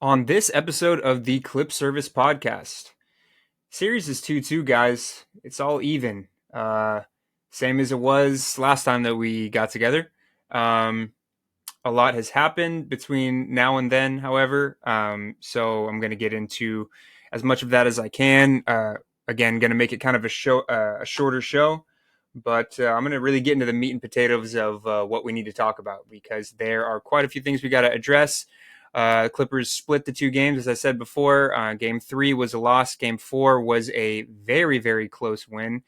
On this episode of the Clip Service Podcast, series is 2-2, guys. It's all even. Same as it was last time that we got together. A lot has happened between now and then, however. So I'm going to get into as much of that as I can. Again, going to make it kind of a shorter show. But I'm going to really get into the meat and potatoes of what we need to talk about, because there are quite a few things we got to address. The Clippers split the two games, as I said before. Game 3 was a loss. Game 4 was a very, very close win.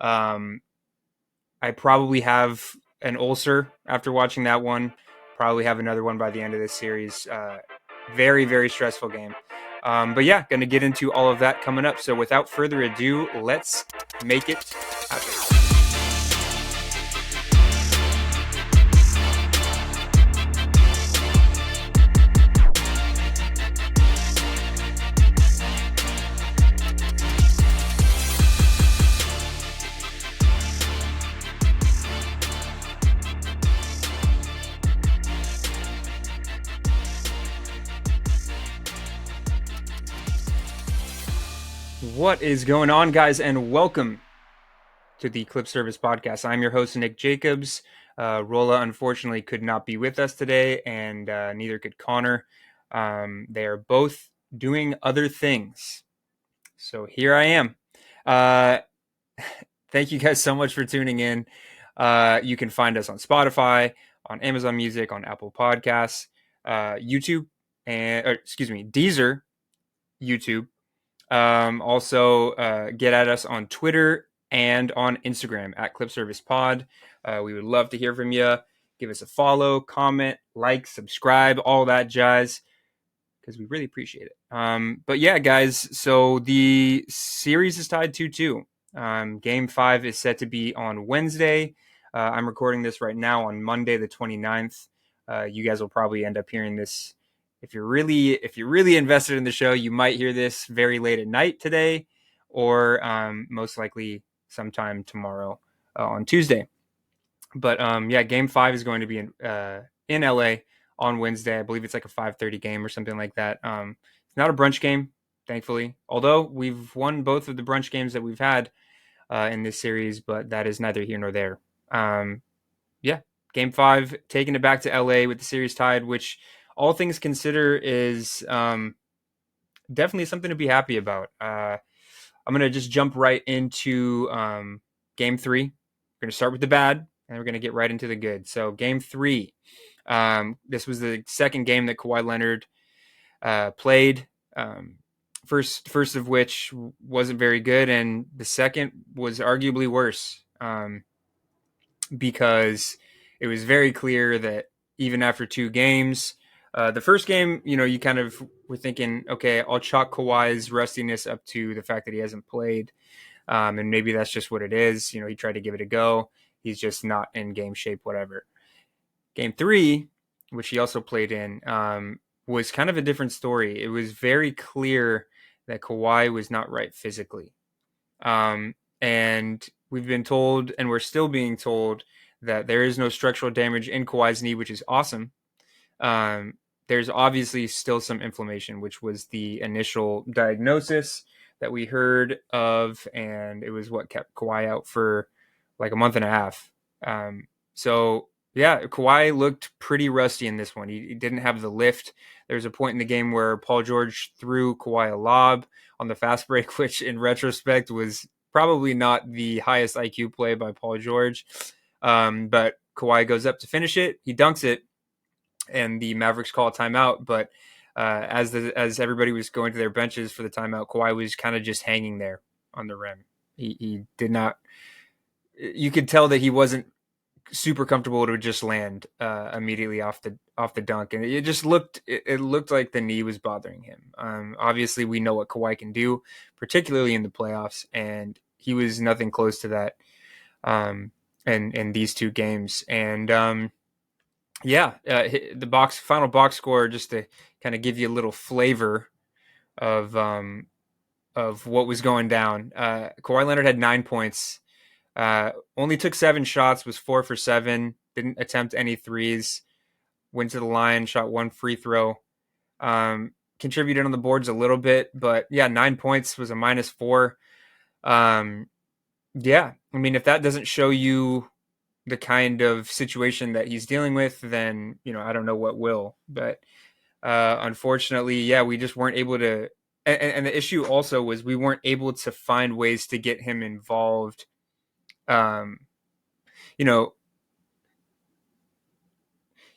I probably have an ulcer after watching that one. Probably have another one by the end of this series. Very, very stressful game. But yeah, going to get into all of that coming up. So without further ado, let's make it happen. What is going on, guys, and welcome to the Clip Service Podcast. I'm your host, Nick Jacobs. Rolla, unfortunately, could not be with us today, and neither could Connor. They are both doing other things. So here I am. Thank you guys so much for tuning in. You can find us on Spotify, on Amazon Music, on Apple Podcasts, YouTube, Deezer, YouTube. Also, get at us on Twitter and on Instagram at Clip Service Pod. We would love to hear from you. Give us a follow, comment, like, subscribe, all that jazz, because we really appreciate it. But yeah, guys, so the series is tied 2-2. Game 5 is set to be on Wednesday. I'm recording this right now on Monday, the 29th. You guys will probably end up hearing this. If you're really invested in the show, you might hear this very late at night today, or most likely sometime tomorrow on Tuesday. But yeah, Game 5 is going to be in LA on Wednesday. I believe it's like a 5:30 game or something like that. It's not a brunch game, thankfully, although we've won both of the brunch games that we've had in this series, but that is neither here nor there. Yeah, Game 5, taking it back to LA with the series tied, which all things considered is definitely something to be happy about. I'm going to just jump right into Game 3. We're going to start with the bad, and we're going to get right into the good. So Game 3, this was the second game that Kawhi Leonard played. First of which wasn't very good, and the second was arguably worse, because it was very clear that even after two games, the first game, you kind of were thinking, okay, I'll chalk Kawhi's rustiness up to the fact that he hasn't played, and maybe that's just what it is. He tried to give it a go. He's just not in game shape, whatever. Game 3, which he also played in, was kind of a different story. It was very clear that Kawhi was not right physically. And we've been told, and we're still being told, that there is no structural damage in Kawhi's knee, which is awesome. There's obviously still some inflammation, which was the initial diagnosis that we heard of, and it was what kept Kawhi out for like a month and a half. So yeah, Kawhi looked pretty rusty in this one. He didn't have the lift. There was a point in the game where Paul George threw Kawhi a lob on the fast break, which in retrospect was probably not the highest IQ play by Paul George. But Kawhi goes up to finish it. He dunks it, and the Mavericks call a timeout. But as everybody was going to their benches for the timeout, Kawhi was kind of just hanging there on the rim. He did not. You could tell that he wasn't super comfortable to just land immediately off the dunk, and it just looked like the knee was bothering him. Obviously, we know what Kawhi can do, particularly in the playoffs, and he was nothing close to that in these two games. And the final box score, just to kind of give you a little flavor of what was going down. Kawhi Leonard had 9 points. Only took 7 shots, was 4 for 7, didn't attempt any threes, went to the line, shot 1 free throw. contributed on the boards a little bit, but yeah, 9 points was a -4. Um, yeah, I mean, if that doesn't show you the kind of situation that he's dealing with, then I don't know what will. But unfortunately, yeah, we just weren't able to. And the issue also was we weren't able to find ways to get him involved. Um, you know,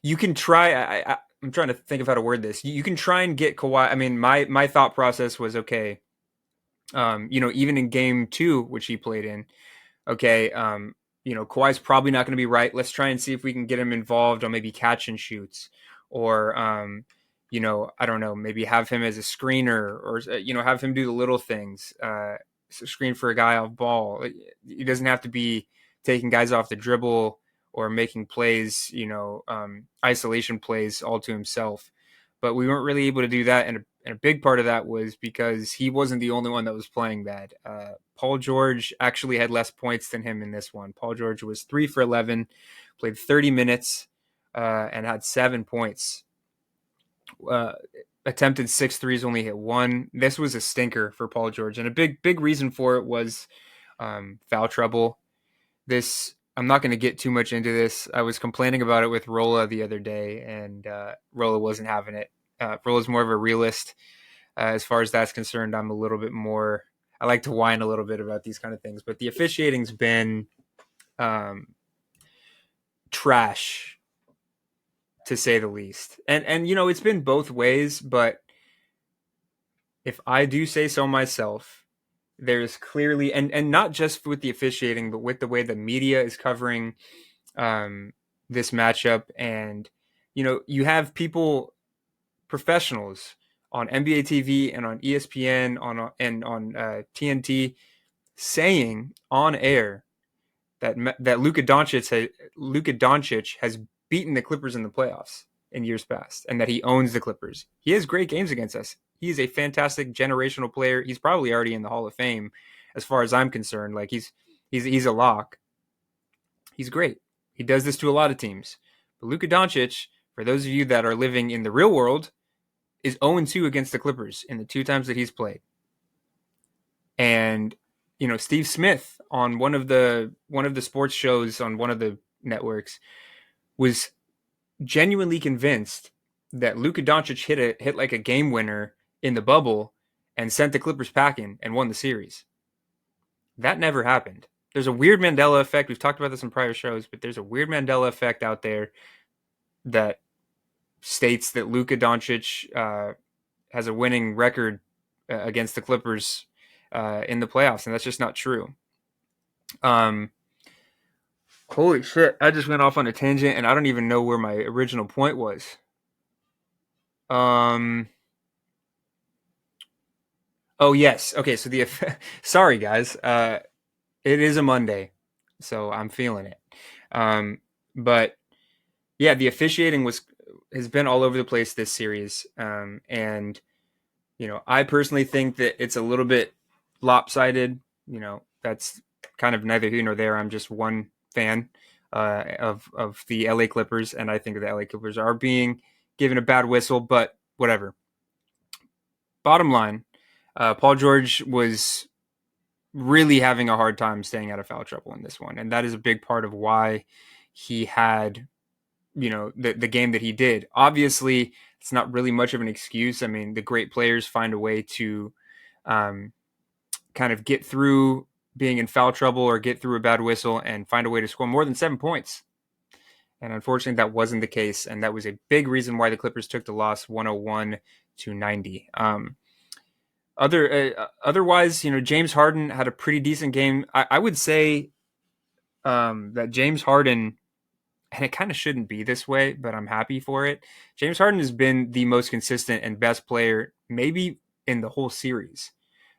you can try. I'm trying to think of how to word this. You can try and get Kawhi. I mean, my thought process was okay. Even in game two, which he played in, okay, Kawhi's probably not going to be right. Let's try and see if we can get him involved on maybe catch and shoots, or I don't know, maybe have him as a screener, or have him do the little things, screen for a guy off ball. He doesn't have to be taking guys off the dribble or making plays, isolation plays all to himself. But we weren't really able to do that, and a big part of that was because he wasn't the only one that was playing bad. Paul George actually had less points than him in this one. Paul George was 3 for 11, played 30 minutes, and had 7 points. Attempted 6 threes, only hit 1. This was a stinker for Paul George, and a big reason for it was foul trouble. I'm not going to get too much into this. I was complaining about it with Rolla the other day, and Rolla wasn't having it. Rolla's more of a realist. As far as that's concerned, I'm a little bit more. I like to whine a little bit about these kind of things, but the officiating's been trash, to say the least. And it's been both ways, but if I do say so myself, there's clearly, and not just with the officiating, but with the way the media is covering this matchup. And you have people, professionals on NBA TV and on ESPN and on TNT saying on air that Luka Doncic has beaten the Clippers in the playoffs in years past, and that he owns the Clippers. He has great games against us. He is a fantastic generational player. He's probably already in the Hall of Fame, as far as I'm concerned. Like he's a lock. He's great. He does this to a lot of teams. But Luka Doncic, for those of you that are living in the real world, is 0-2 against the Clippers in the 2 times that he's played. And Steve Smith on one of the sports shows on one of the networks was genuinely convinced that Luka Doncic hit like a game winner in the bubble and sent the Clippers packing and won the series. That never happened. There's a weird Mandela effect. We've talked about this in prior shows, but there's a weird Mandela effect out there that states that Luka Doncic has a winning record against the Clippers in the playoffs, and that's just not true. Holy shit, I just went off on a tangent, and I don't even know where my original point was. Oh, yes. Okay, so sorry, guys. It is a Monday, so I'm feeling it. But yeah, the officiating has been all over the place this series. And I personally think that it's a little bit lopsided. That's kind of neither here nor there. I'm just one fan of the LA Clippers, and I think the LA Clippers are being given a bad whistle, but whatever. Bottom line, Paul George was really having a hard time staying out of foul trouble in this one, and that is a big part of why he had the game that he did. Obviously, it's not really much of an excuse. I mean, the great players find a way to kind of get through being in foul trouble or get through a bad whistle and find a way to score more than 7 points. And unfortunately, that wasn't the case, and that was a big reason why the Clippers took the loss 101-90. Otherwise, James Harden had a pretty decent game. I would say that James Harden, and it kind of shouldn't be this way, but I'm happy for it. James Harden has been the most consistent and best player maybe in the whole series.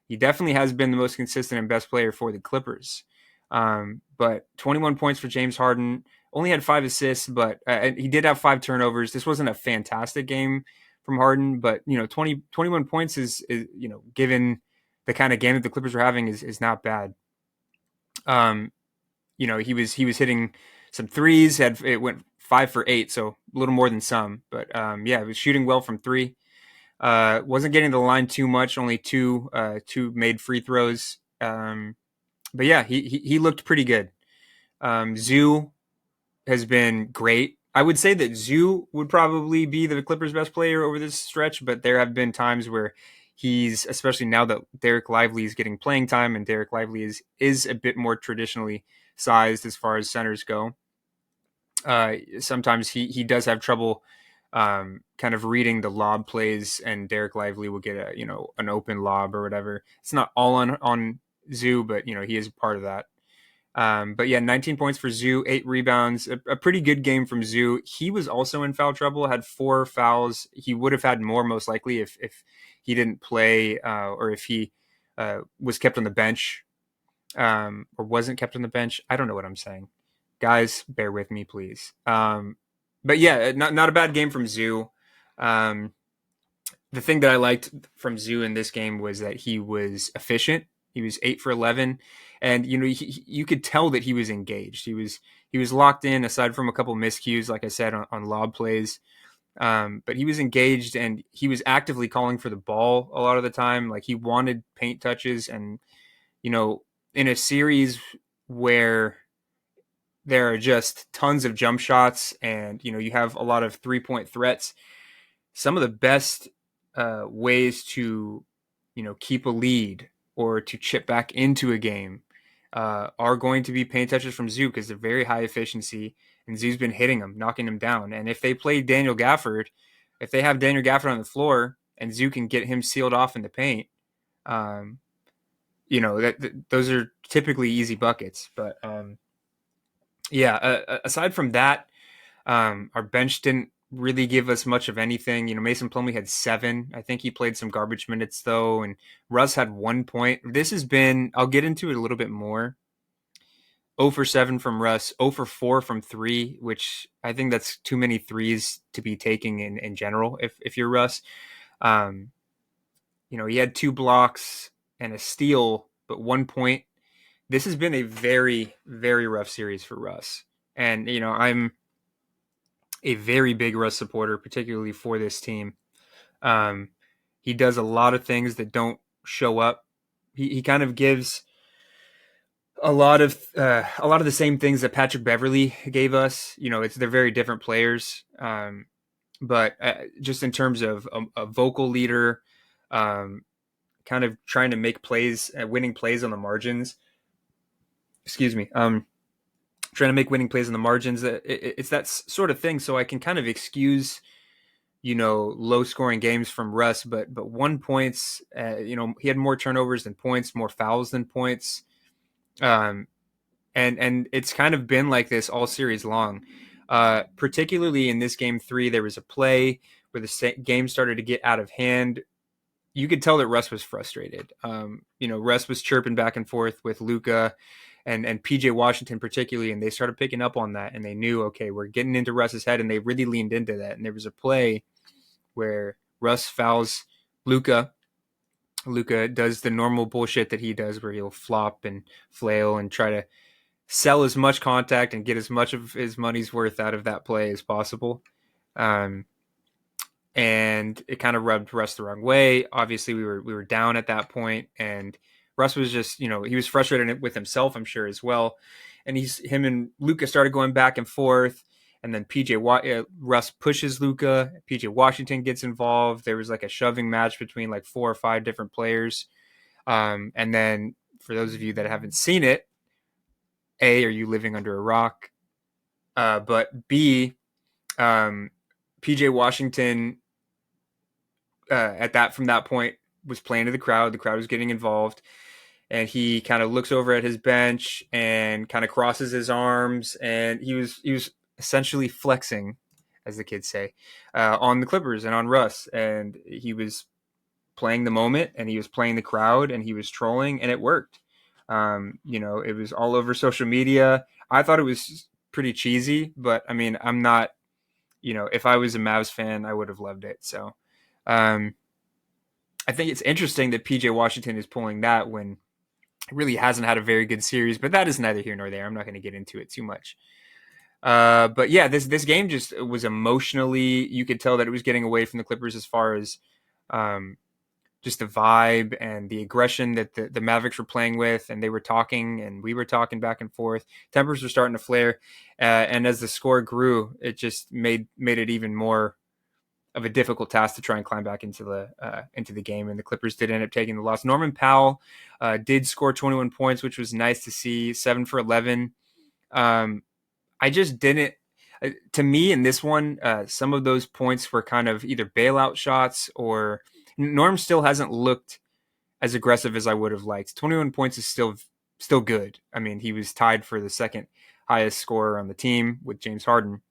He definitely has been the most consistent and best player for the Clippers. But 21 points for James Harden, only had 5 assists, but he did have 5 turnovers. This wasn't a fantastic game from Harden, but 21 points is given the kind of game that the Clippers were having is not bad. He was hitting some threes. It went 5 for 8, so a little more than some. But he was shooting well from 3. Wasn't getting the line too much, only two made free throws. But yeah, he looked pretty good. Zoo has been great. I would say that Zoo would probably be the Clippers' best player over this stretch, but there have been times where he's, especially now that Derek Lively is getting playing time, and Derek Lively is a bit more traditionally sized as far as centers go. Sometimes he does have trouble kind of reading the lob plays, and Derek Lively will get an open lob or whatever. It's not all on Zoo, but he is part of that. But yeah, 19 points for Zoo, 8 rebounds, a pretty good game from Zoo. He was also in foul trouble, had 4 fouls. He would have had more most likely if he didn't play or if he was kept on the bench or wasn't kept on the bench. I don't know what I'm saying. Guys, bear with me, please. But yeah, not a bad game from Zoo. The thing that I liked from Zoo in this game was that he was efficient. He was 8 for 11, and you could tell that he was engaged. He was locked in. Aside from a couple miscues, like I said, on lob plays, but he was engaged and he was actively calling for the ball a lot of the time. Like he wanted paint touches, and in a series where there are just tons of jump shots and you have a lot of 3-point threats, some of the best ways to keep a lead or to chip back into a game are going to be paint touches from Zoo, because they're very high efficiency, and Zoo's been hitting them, knocking them down. And if they play if they have Daniel Gafford on the floor and Zoo can get him sealed off in the paint, those are typically easy buckets. But aside from that, our bench didn't really give us much of anything. Mason Plumlee had 7. I think he played some garbage minutes though, and Russ had 1 point. This has been, I'll get into it a little bit more. 0 for 7 from Russ, 0 for 4 from 3, which I think that's too many threes to be taking in general if you're Russ. He had 2 blocks and a steal, but 1 point. This has been a very, very rough series for Russ. And, I'm a very big Russ supporter, particularly for this team. He does a lot of things that don't show up. He kind of gives a lot of the same things that Patrick Beverley gave us. They're very different players. But just in terms of a vocal leader, kind of trying to make plays, winning plays on the margins. Excuse me. Trying to make winning plays on the margins. It's that sort of thing. So I can kind of excuse, low scoring games from Russ, but 1 points, he had more turnovers than points, more fouls than points. And it's kind of been like this all series long. Particularly in this game 3, there was a play where the game started to get out of hand. You could tell that Russ was frustrated. Russ was chirping back and forth with Luka and PJ Washington particularly, and they started picking up on that, and they knew, okay, we're getting into Russ's head, and they really leaned into that. And there was a play where Russ fouls Luka. Luka does the normal bullshit that he does, where he'll flop and flail and try to sell as much contact and get as much of his money's worth out of that play as possible. And it kind of rubbed Russ the wrong way. Obviously, we were down at that point, and Russ was just, he was frustrated with himself, I'm sure, as well. And him and Luka started going back and forth, and then Russ pushes Luka. PJ Washington gets involved. There was like a shoving match between like 4 or 5 different players. And then for those of you that haven't seen it, A, are you living under a rock? But B, PJ Washington from that point was playing to the crowd. The crowd was getting involved, and he kind of looks over at his bench and kind of crosses his arms, and he was essentially flexing, as the kids say, on the Clippers and on Russ, and he was playing the moment, and he was playing the crowd, and he was trolling, and it worked. It was all over social media. I thought it was pretty cheesy, but I mean, I'm not, if I was a Mavs fan, I would have loved it. So I think it's interesting that PJ Washington is pulling that when he really hasn't had a very good series, but that is neither here nor there. I'm not going to get into it too much. But yeah, this game just was emotionally, you could tell that it was getting away from the Clippers as far as just the vibe and the aggression that the Mavericks were playing with, and they were talking and we were talking back and forth. Tempers were starting to flare, and as the score grew, it just made it even more of a difficult task to try and climb back into the game. And the Clippers did end up taking the loss. Norman Powell did score 21 points, which was nice to see. 7 for 11. I just didn't. To me, in this one, some of those points were kind of either bailout shots or Norm still hasn't looked as aggressive as I would have liked. 21 points is still good. I mean, he was tied for the second highest scorer on the team with James Harden.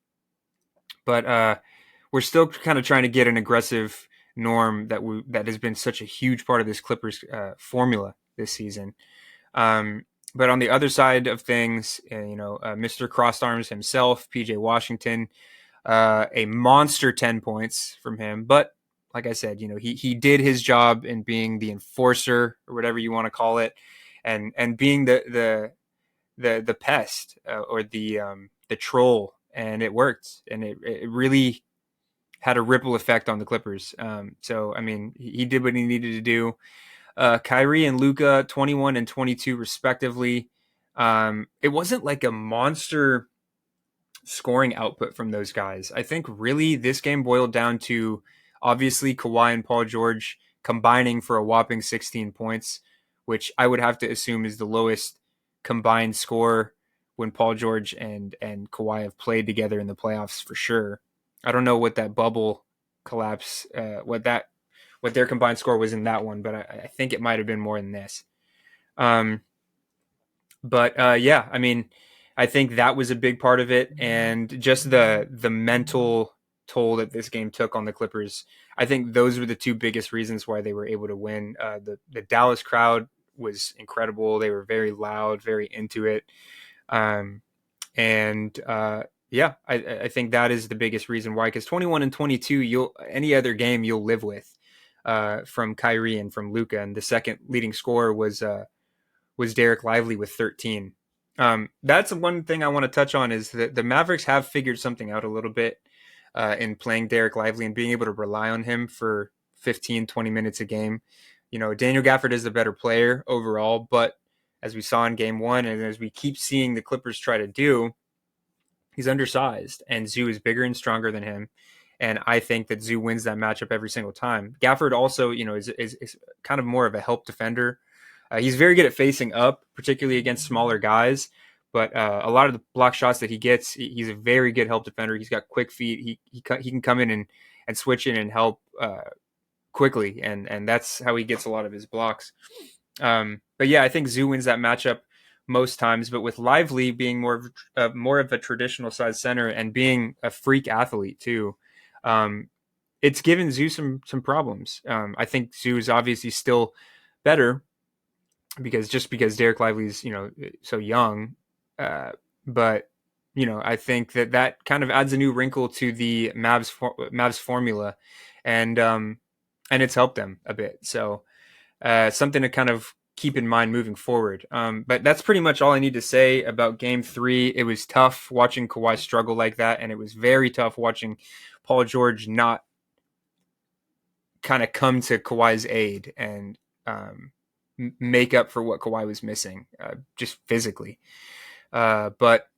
But we're still kind of trying to get an aggressive Norm that has been such a huge part of this Clippers formula this season. But on the other side of things, Mr. Crossed Arms himself, PJ Washington, a monster 10 points from him. But like I said, he did his job in being the enforcer or whatever you want to call it, and being the pest or the troll, and it worked, and it really had a ripple effect on the Clippers. So I mean, he did what he needed to do. Kyrie and Luka, 21 and 22 respectively. It wasn't like a monster scoring output from those guys. I think really this game boiled down to obviously Kawhi and Paul George combining for a whopping 16 points, which I would have to assume is the lowest combined score when Paul George and Kawhi have played together in the playoffs for sure. I don't know what that bubble collapse, what their combined score was in that one, but I think it might have been more than this. Yeah, I mean, I think that was a big part of it, and just the mental toll that this game took on the Clippers. I think those were the two biggest reasons why they were able to win. The Dallas crowd was incredible. They were very loud, very into it. Yeah, I think that is the biggest reason why, because 21 and 22, any other game you'll live with from Kyrie and from Luka, and the second leading scorer was Derek Lively with 13. That's one thing I want to touch on, is that the Mavericks have figured something out a little bit in playing Derek Lively and being able to rely on him for 15, 20 minutes a game. Daniel Gafford is the better player overall, but as we saw in game one, and as we keep seeing the Clippers try to do, he's undersized, and Zoo is bigger and stronger than him. And I think that Zoo wins that matchup every single time. Gafford also, is kind of more of a help defender. He's very good at facing up, particularly against smaller guys. But a lot of the block shots that he gets, he's a very good help defender. He's got quick feet. He can come in and switch in and help quickly, and that's how he gets a lot of his blocks. But yeah, I think Zoo wins that matchup most times. But with Lively being more of a traditional size center and being a freak athlete too, it's given Zoo some problems. I think Zoo is obviously still better because Derek Lively's so young, but I think that kind of adds a new wrinkle to the Mavs formula, and it's helped them a bit. So something to kind of keep in mind moving forward. But that's pretty much all I need to say about Game 3. It was tough watching Kawhi struggle like that, and it was very tough watching Paul George not kind of come to Kawhi's aid and make up for what Kawhi was missing, just physically. But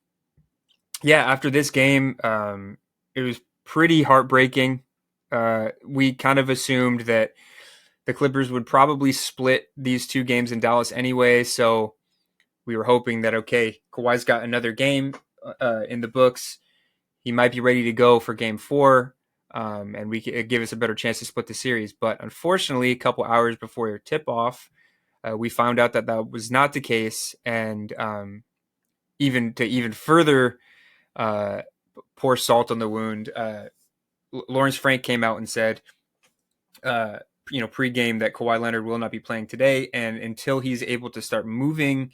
yeah, after this game, it was pretty heartbreaking. We kind of assumed that the Clippers would probably split these two games in Dallas anyway, so we were hoping that, okay, Kawhi's got another game in the books. He might be ready to go for Game 4, and we could give us a better chance to split the series. But unfortunately, a couple hours before tip-off, we found out that was not the case, and even further pour salt on the wound, Lawrence Frank came out and said, pregame, that Kawhi Leonard will not be playing today, and until he's able to start moving,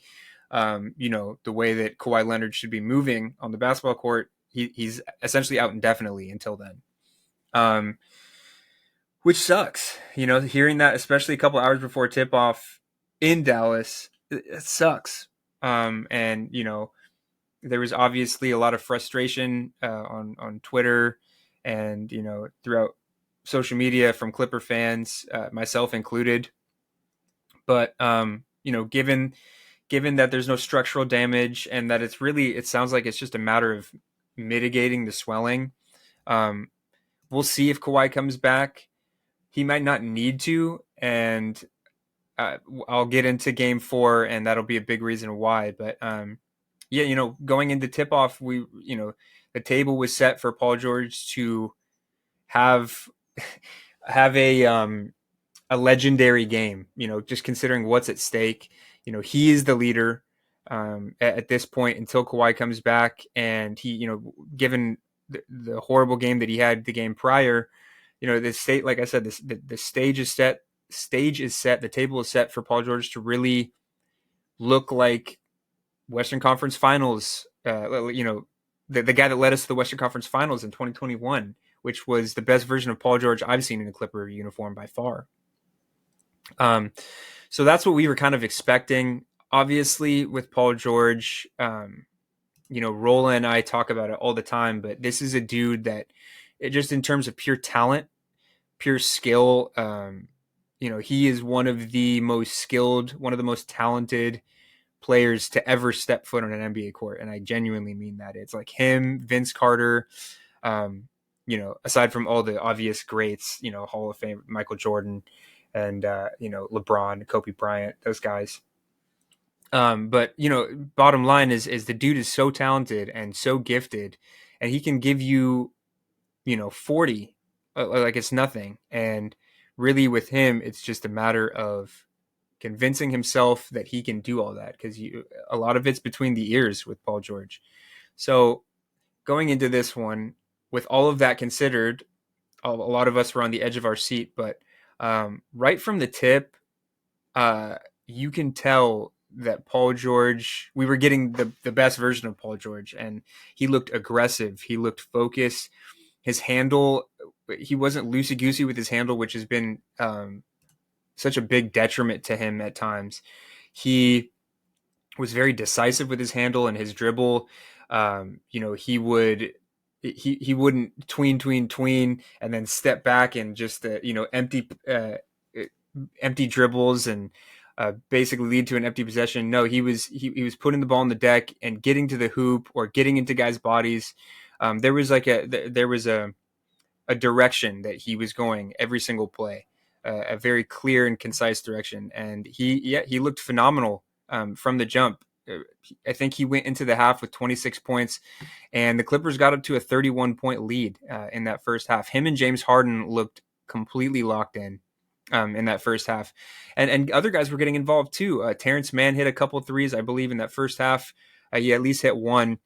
the way that Kawhi Leonard should be moving on the basketball court, he's essentially out indefinitely until then. Which sucks, hearing that, especially a couple hours before tip-off in Dallas, it sucks. And there was obviously a lot of frustration on Twitter and throughout social media from Clipper fans, myself included. But given that there's no structural damage and that it sounds like it's just a matter of mitigating the swelling. Um, we'll see if Kawhi comes back. He might not need to, and I'll get into Game 4, and that'll be a big reason why. But yeah, going into tip off, the table was set for Paul George to have have a legendary game. Just considering what's at stake. He is the leader at this point until Kawhi comes back, and given the horrible game that he had the game prior, the state, like I said, the stage is set. Stage is set. The table is set for Paul George to really look like Western Conference Finals. The guy that led us to the Western Conference Finals in 2021, which was the best version of Paul George I've seen in a Clipper uniform by far. So that's what we were kind of expecting. Obviously, with Paul George, Rolla and I talk about it all the time, but this is a dude that, just in terms of pure talent, pure skill, he is one of the most skilled, one of the most talented players to ever step foot on an NBA court. And I genuinely mean that. It's like him, Vince Carter, aside from all the obvious greats, Hall of Fame, Michael Jordan, and LeBron, Kobe Bryant, those guys. But bottom line is the dude is so talented and so gifted, and he can give you 40 like it's nothing. And really with him, it's just a matter of convincing himself that he can do all that, because a lot of it's between the ears with Paul George. So going into this one, with all of that considered, a lot of us were on the edge of our seat, but right from the tip, you can tell that Paul George, we were getting the best version of Paul George, and he looked aggressive. He looked focused. His handle, he wasn't loosey-goosey with his handle, which has been such a big detriment to him at times. He was very decisive with his handle and his dribble. He wouldn't tween and then step back and just empty dribbles and basically lead to an empty possession. No, he was putting the ball on the deck and getting to the hoop or getting into guys' bodies. There was a direction that he was going every single play, a very clear and concise direction. And he looked phenomenal from the jump. I think he went into the half with 26 points, and the Clippers got up to a 31-point lead in that first half. Him and James Harden looked completely locked in that first half. And other guys were getting involved too. Terrence Mann hit a couple threes, I believe, in that first half. He at least hit one.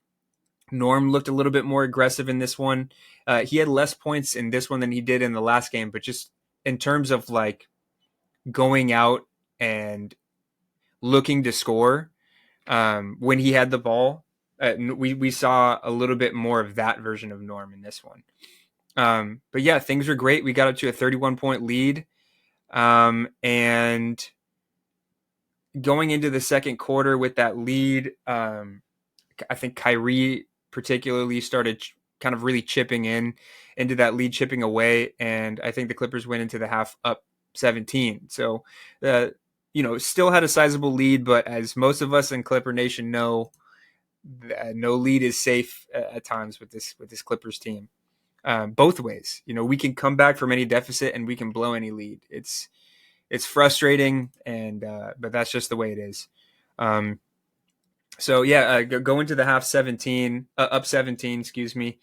Norm looked a little bit more aggressive in this one. He had less points in this one than he did in the last game, but just in terms of like going out and looking to score when he had the ball, we saw a little bit more of that version of Norm in this one. But yeah, things were great. We got up to a 31-point lead. And going into the second quarter with that lead, I think Kyrie particularly started kind of really chipping into that lead, chipping away. And I think the Clippers went into the half up 17. So, still had a sizable lead, but as most of us in Clipper Nation know, no lead is safe at times with this Clippers team. Both ways, we can come back from any deficit and we can blow any lead. It's frustrating, and but that's just the way it is. So yeah, go into the half 17, up 17, excuse me.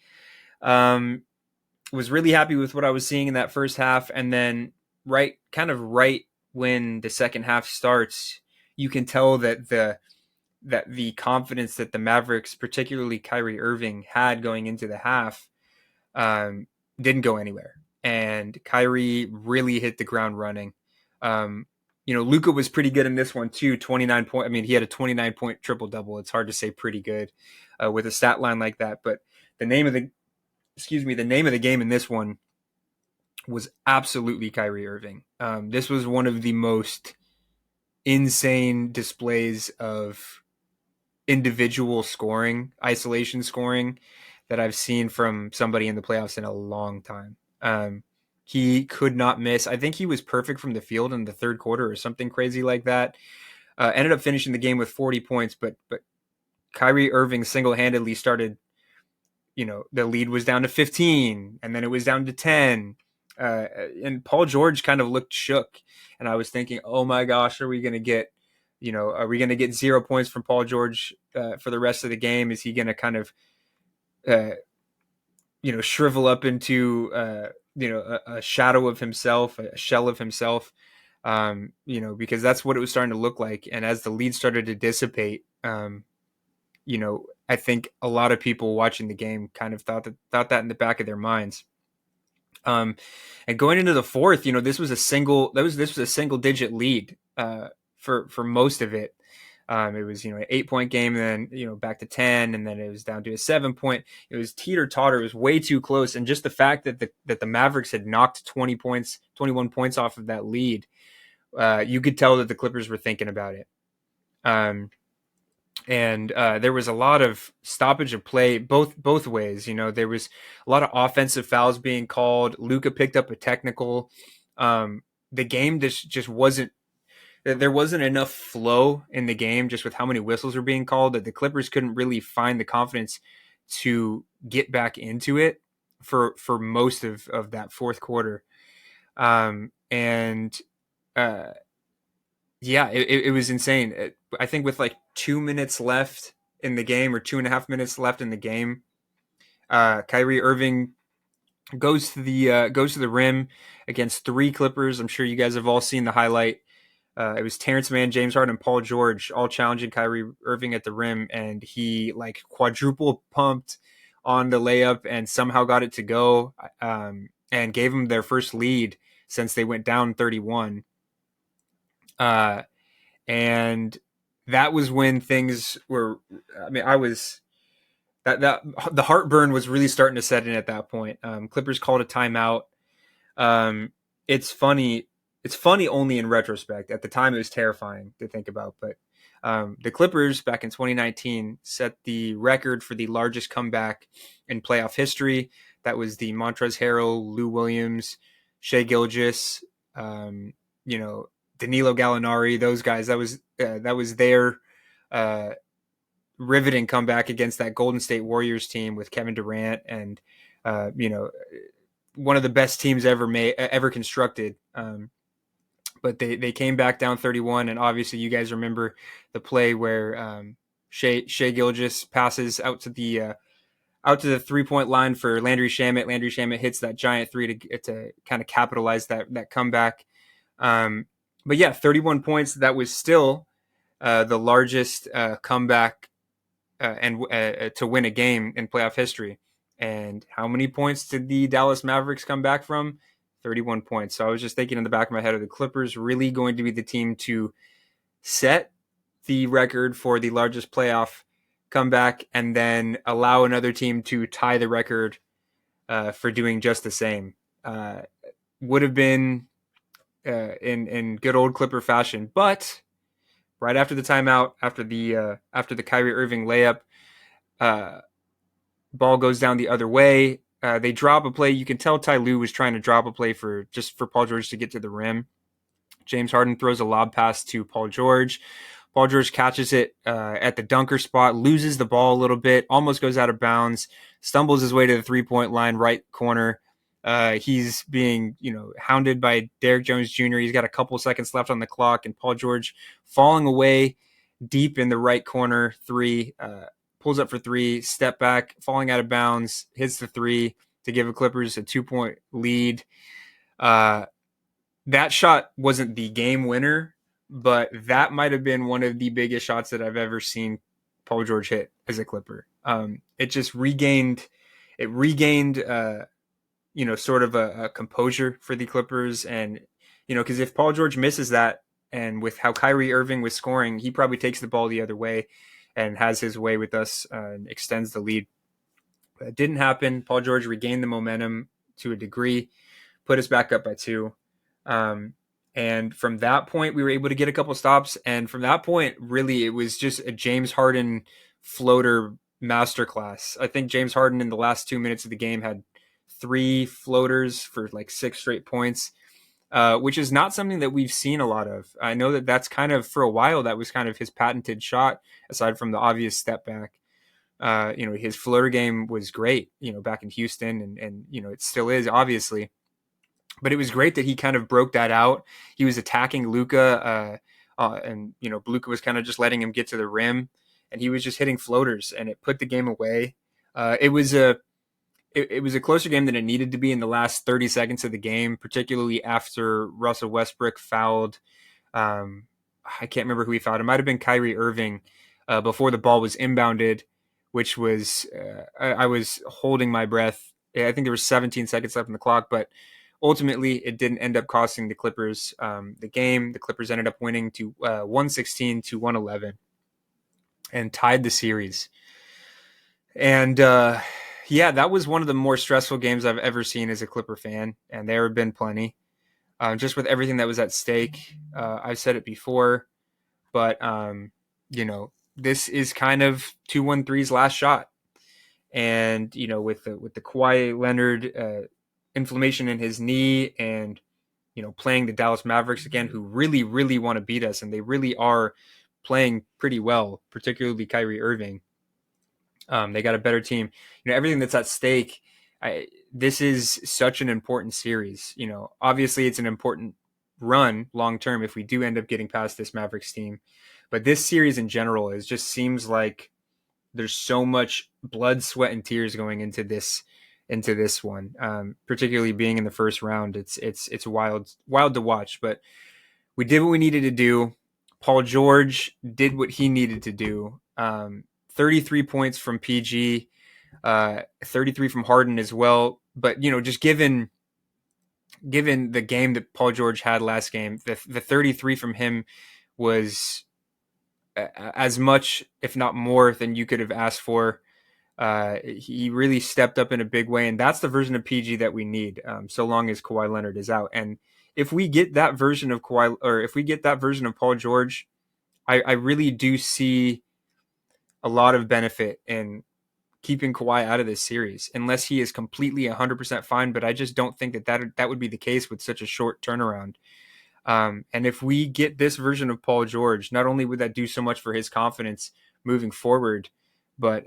Was really happy with what I was seeing in that first half, and then right when the second half starts, you can tell that the confidence that the Mavericks, particularly Kyrie Irving, had going into the half, didn't go anywhere, and Kyrie really hit the ground running. Luka was pretty good in this one too. 29 point. I mean, he had a 29-point triple double. It's hard to say pretty good with a stat line like that. But the name of the game in this one was absolutely Kyrie Irving. This was one of the most insane displays of individual scoring, isolation scoring that I've seen from somebody in the playoffs in a long time. He could not miss. I think he was perfect from the field in the third quarter or something crazy like that. Ended up finishing the game with 40 points, but Kyrie Irving single-handedly started, the lead was down to 15, and then it was down to 10. And Paul George kind of looked shook. And I was thinking, oh my gosh, are we going to get 0 points from Paul George for the rest of the game? Is he going to kind of, shrivel up into, a shadow of himself, a shell of himself? Because that's what it was starting to look like. And as the lead started to dissipate, I think a lot of people watching the game kind of thought that in the back of their minds. And going into the fourth, this was a single digit lead for most of it. It was an 8-point game, and then back to 10, and then it was down to a 7-point. It was teeter totter. It was way too close, and just the fact that the Mavericks had knocked 21 points off of that lead, you could tell that the Clippers were thinking about it. And there was a lot of stoppage of play both ways. There was a lot of offensive fouls being called. Luka picked up a technical. The game just wasn't. There wasn't enough flow in the game just with how many whistles were being called that the Clippers couldn't really find the confidence to get back into it for most of that fourth quarter. It was insane. I think with like 2 minutes left in the game, or 2.5 minutes left in the game, Kyrie Irving goes to the rim against 3 Clippers. I'm sure you guys have all seen the highlight. It was Terrence Mann, James Harden, and Paul George all challenging Kyrie Irving at the rim, and he like quadruple pumped on the layup and somehow got it to go, and gave them their first lead since they went down 31. And that was when things were. That the heartburn was really starting to set in at that point. Clippers called a timeout. It's funny. It's funny only in retrospect. At the time, it was terrifying to think about. But the Clippers back in 2019 set the record for the largest comeback in playoff history. That was the Montrezl Harrell, Lou Williams, Shai Gilgeous, Danilo Gallinari. Those guys. That was their riveting comeback against that Golden State Warriors team with Kevin Durant and one of the best teams ever constructed. But they came back down 31, and obviously you guys remember the play where Shai Gilgeous passes out to the 3-point line for Landry Shamet. Landry Shamet hits that giant three to kind of capitalize that comeback. But yeah, 31 points. That was still the largest comeback and to win a game in playoff history. And how many points did the Dallas Mavericks come back from? 31 points. So I was just thinking in the back of my head, are the Clippers really going to be the team to set the record for the largest playoff comeback and then allow another team to tie the record for doing just the same? Would have been in good old Clipper fashion. But right after the timeout, after the Kyrie Irving layup, ball goes down the other way. They drop a play. You can tell Ty Lue was trying to drop a play for Paul George to get to the rim. James Harden throws a lob pass to Paul George. Paul George catches it at the dunker spot, loses the ball a little bit, almost goes out of bounds, stumbles his way to the 3-point line, right corner. He's being, hounded by Derrick Jones Jr. He's got a couple seconds left on the clock, and Paul George falling away deep in the right corner, 3, pulls up for 3, step back, falling out of bounds, hits the 3 to give the Clippers a 2-point lead. That shot wasn't the game winner, but that might have been one of the biggest shots that I've ever seen Paul George hit as a Clipper. It just regained sort of a composure for the Clippers. And, because if Paul George misses that, and with how Kyrie Irving was scoring, he probably takes the ball the other way and has his way with us and extends the lead. But it didn't happen. Paul George regained the momentum to a degree, put us back up by 2. And from that point, we were able to get a couple stops. And from that point, really, it was just a James Harden floater masterclass. I think James Harden in the last 2 minutes of the game had 3 floaters for like 6 straight points, which is not something that we've seen a lot of. I know that that's kind of, for a while, that was kind of his patented shot, aside from the obvious step back. His floater game was great, back in Houston, and it still is, obviously. But it was great that he kind of broke that out. He was attacking Luka, and Luka was kind of just letting him get to the rim, and he was just hitting floaters, and it put the game away. It was a closer game than it needed to be in the last 30 seconds of the game, particularly after Russell Westbrook fouled. I can't remember who he fouled. It might have been Kyrie Irving before the ball was inbounded, which was I was holding my breath. I think there was 17 seconds left in the clock, but ultimately it didn't end up costing the Clippers the game. The Clippers ended up winning to 116 to 111 and tied the series. And that was one of the more stressful games I've ever seen as a Clipper fan, and there have been plenty. Just with everything that was at stake. I've said it before, but this is kind of 213's last shot. And with the Kawhi Leonard inflammation in his knee, and playing the Dallas Mavericks again, who really, really want to beat us, and they really are playing pretty well, particularly Kyrie Irving. They got a better team. Everything that's at stake. This is such an important series. Obviously it's an important run long term if we do end up getting past this Mavericks team. But this series in general, it just seems like there's so much blood, sweat, and tears going into this one. Particularly being in the first round, it's wild to watch. But we did what we needed to do. Paul George did what he needed to do. 33 points from PG, 33 from Harden as well. But just given the game that Paul George had last game, the 33 from him was as much, if not more, than you could have asked for. He really stepped up in a big way, and that's the version of PG that we need, so long as Kawhi Leonard is out. And if we get that version of Kawhi, or if we get that version of Paul George, I really do see a lot of benefit in keeping Kawhi out of this series, unless he is completely 100% fine. But I just don't think that would be the case with such a short turnaround. And if we get this version of Paul George, not only would that do so much for his confidence moving forward, but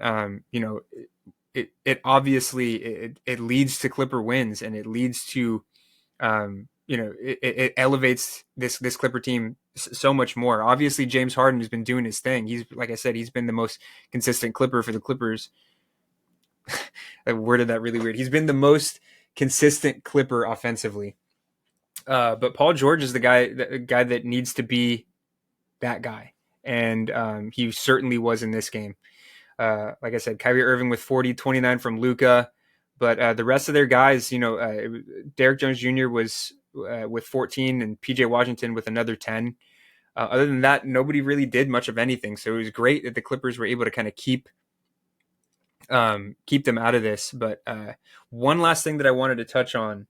it obviously it leads to Clipper wins, and it leads to it elevates this Clipper team so much more. Obviously, James Harden has been doing his thing. He's, like I said, he's been the most consistent Clipper for the Clippers. I worded that really weird. He's been the most consistent Clipper offensively. But Paul George is the guy that needs to be that guy. And he certainly was in this game. Like I said, Kyrie Irving with 40, 29 from Luka. But the rest of their guys, Derek Jones Jr. was with 14, and PJ Washington with another 10. Other than that, nobody really did much of anything. So it was great that the Clippers were able to kind of keep them out of this. But one last thing that I wanted to touch on,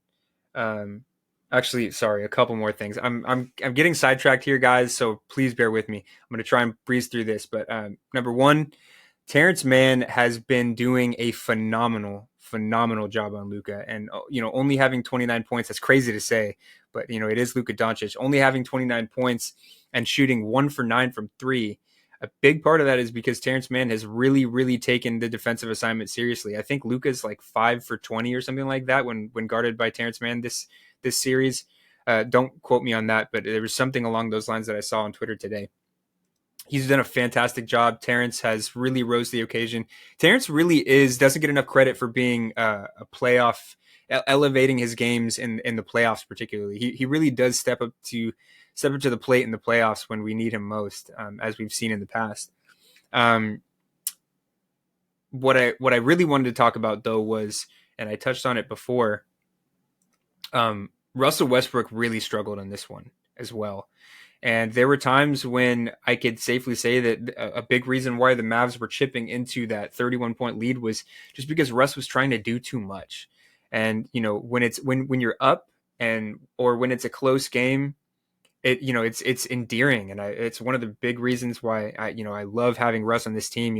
actually, sorry, a couple more things. I'm getting sidetracked here, guys, so please bear with me. I'm going to try and breeze through this. But number one, Terrence Mann has been doing a phenomenal job on Luka, and only having 29 points. That's crazy to say, but it is Luka Doncic. Only having 29 points and shooting 1 for 9 from 3. A big part of that is because Terrence Mann has really, really taken the defensive assignment seriously. I think Luka's like 5 for 20 or something like that when guarded by Terrence Mann this series. Don't quote me on that, but there was something along those lines that I saw on Twitter today. He's done a fantastic job. Terrence has really rose to the occasion. Terrence really doesn't get enough credit for being a playoff, elevating his games in the playoffs particularly. He really does step up to the plate in the playoffs when we need him most, as we've seen in the past. What I really wanted to talk about, though, was, and I touched on it before, Russell Westbrook really struggled on this one as well. And there were times when I could safely say that a big reason why the Mavs were chipping into that 31-point lead was just because Russ was trying to do too much. And, when you're up or when it's a close game, it's endearing. And it's one of the big reasons why I love having Russ on this team.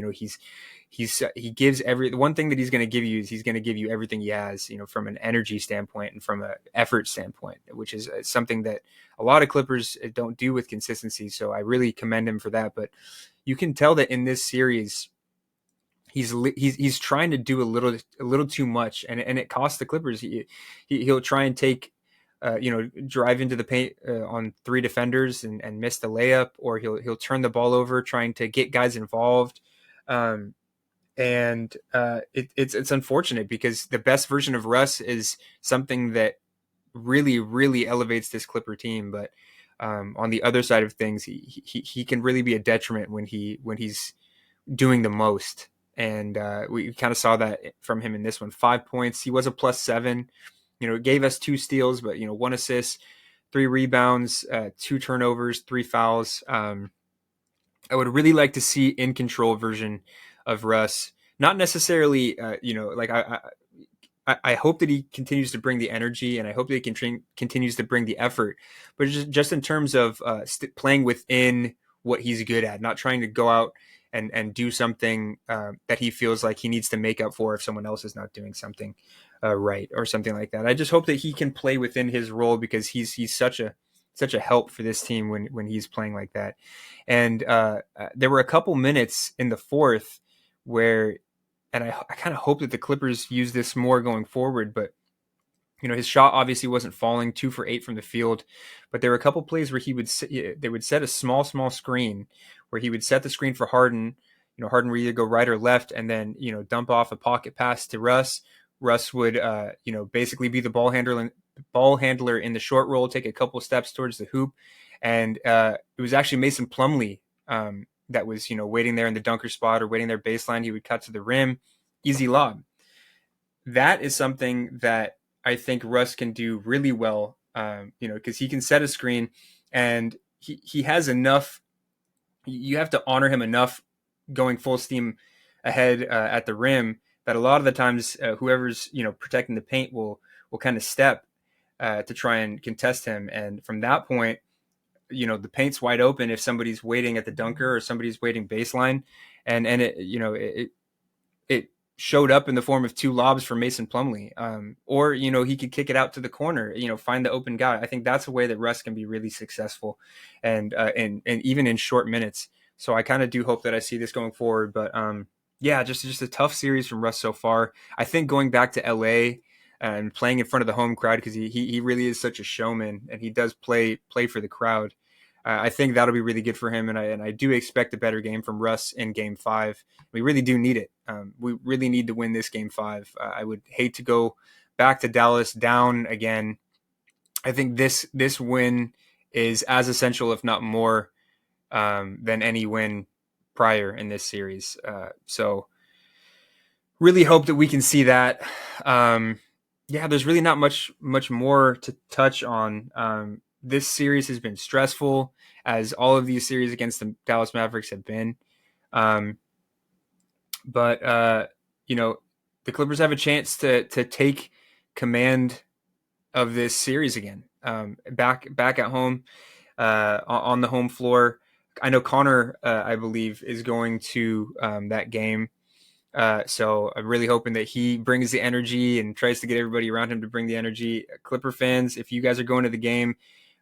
he gives the one thing that he's going to give you is he's going to give you everything he has, from an energy standpoint and from an effort standpoint, which is something that a lot of Clippers don't do with consistency. So I really commend him for that. But you can tell that in this series, he's trying to do a little too much, and it costs the Clippers. He'll try and take, drive into the paint on three defenders and miss the layup, or he'll turn the ball over trying to get guys involved. And it's unfortunate because the best version of Russ is something that really, really elevates this Clipper team. But on the other side of things, he can really be a detriment when he's doing the most. And we kind of saw that from him in this one. 5 points. He was a +7. It gave us 2 steals, but 1 assist, 3 rebounds, 2 turnovers, 3 fouls. I would really like to see in control version of Russ. Not necessarily, like I hope that he continues to bring the energy, and I hope that he continues to bring the effort, but just in terms of playing within what he's good at, not trying to go out and do something that he feels like he needs to make up for if someone else is not doing something right or something like that. I just hope that he can play within his role because he's such a help for this team when he's playing like that. And there were a couple minutes in the fourth where, and I kind of hope that the Clippers use this more going forward, but his shot obviously wasn't falling, 2 for 8 from the field, but there were a couple plays where they would set a small screen where he would set the screen for Harden. Harden would either go right or left, and then dump off a pocket pass to Russ. Russ would basically be the ball handler in the short roll, take a couple steps towards the hoop, and it was actually Mason Plumlee that was waiting there in the dunker spot or waiting there baseline. He would cut to the rim, easy lob. That is something that I think Russ can do really well, because he can set a screen, and he has enough. You have to honor him enough going full steam ahead at the rim that a lot of the times whoever's protecting the paint will kind of step to try and contest him, and from that point, the paint's wide open if somebody's waiting at the dunker or somebody's waiting baseline, and it showed up in the form of 2 lobs for Mason Plumlee, or he could kick it out to the corner, find the open guy. I think that's a way that Russ can be really successful, and even in short minutes. So I kind of do hope that I see this going forward. But yeah, just a tough series from Russ so far. I think going back to LA and playing in front of the home crowd, because he really is such a showman, and he does play for the crowd. I think that'll be really good for him, and I do expect a better game from Russ in Game 5. We really do need it. We really need to win this Game 5. I would hate to go back to Dallas down again. I think this win is as essential, if not more, than any win prior in this series. So really hope that we can see that. Yeah, there's really not much more to touch on. This series has been stressful, as all of these series against the Dallas Mavericks have been. But the Clippers have a chance to take command of this series again. Back at home, on the home floor. I know Connor, I believe, is going to that game. So I'm really hoping that he brings the energy and tries to get everybody around him to bring the energy. Clipper fans, if you guys are going to the game,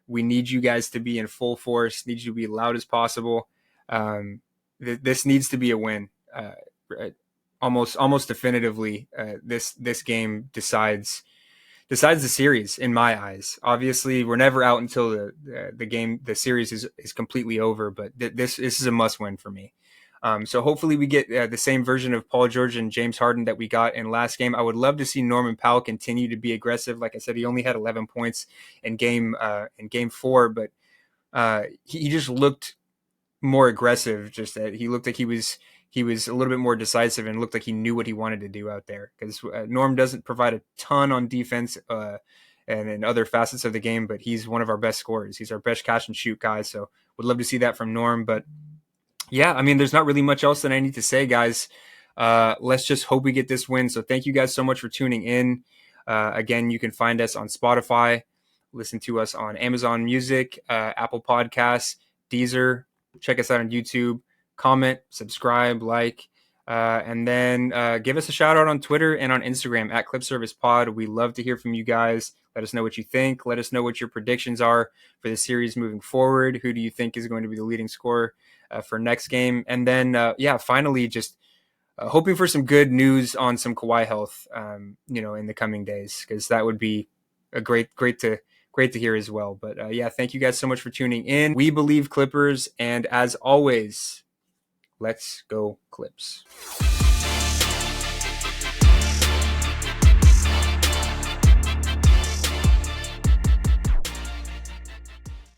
we need you guys to be in full force, need you to be loud as possible. This needs to be a win. Almost definitively, this game decides the series in my eyes. Obviously, we're never out until the series is completely over, but this is a must win for me. So hopefully we get the same version of Paul George and James Harden that we got in last game. I would love to see Norman Powell continue to be aggressive. Like I said, he only had 11 points in game 4, but he just looked more aggressive. Just that he looked like he was a little bit more decisive and looked like he knew what he wanted to do out there. Because Norm doesn't provide a ton on defense and in other facets of the game, but he's one of our best scorers. He's our best catch and shoot guy. So would love to see that from Norm, but. Yeah, I mean, there's not really much else that I need to say, guys. Let's just hope we get this win. So thank you guys so much for tuning in. Again, you can find us on Spotify, listen to us on Amazon Music, Apple Podcasts, Deezer. Check us out on YouTube. Comment, subscribe, like. And then give us a shout out on Twitter and on Instagram at Clip Service Pod. We love to hear from you guys. Let us know what you think. Let us know what your predictions are for the series moving forward. Who do you think is going to be the leading scorer for next game? And then, finally, just hoping for some good news on some Kawhi health, in the coming days, because that would be a great to hear as well. But thank you guys so much for tuning in. We believe Clippers, and as always, let's go Clips.